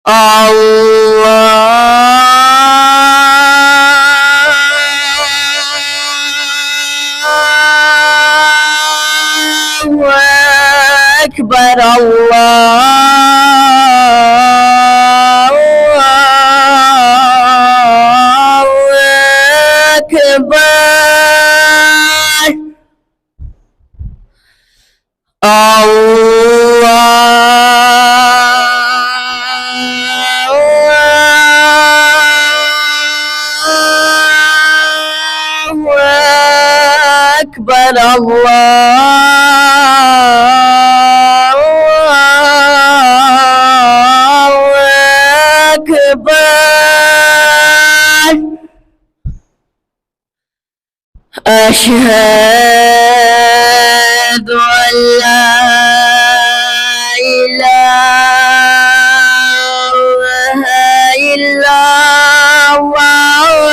الله أكبر. الله أكبر. أكبر. الله أكبر. أشهد أن لا إله إلا الله.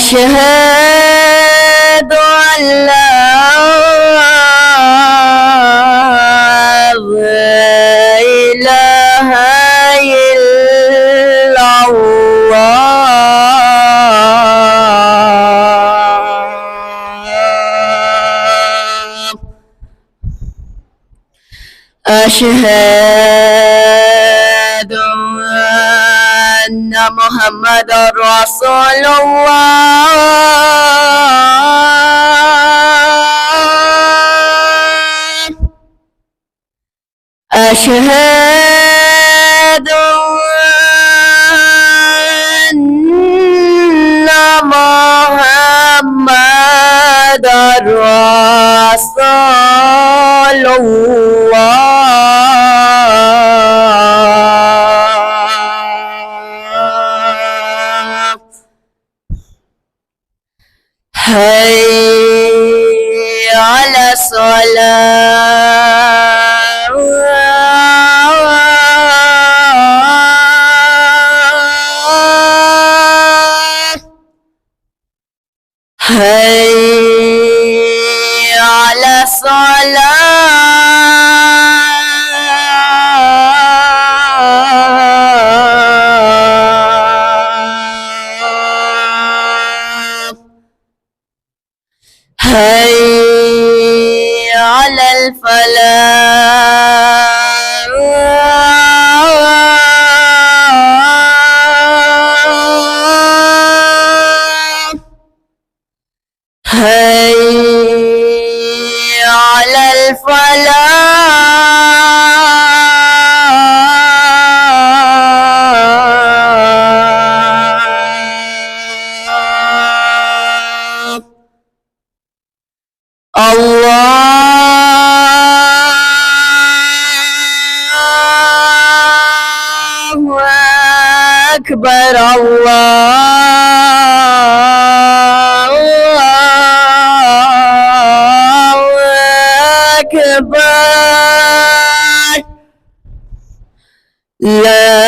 أشهد أن لا إله إلا الله. أشهد أن محمد رسول الله. أشهد أن محمد رسول الله. حي على الصلاة. حي على الصلاة. حي على الفلاح. حي على الفلاح. الله أكبر. الله أكبر. لا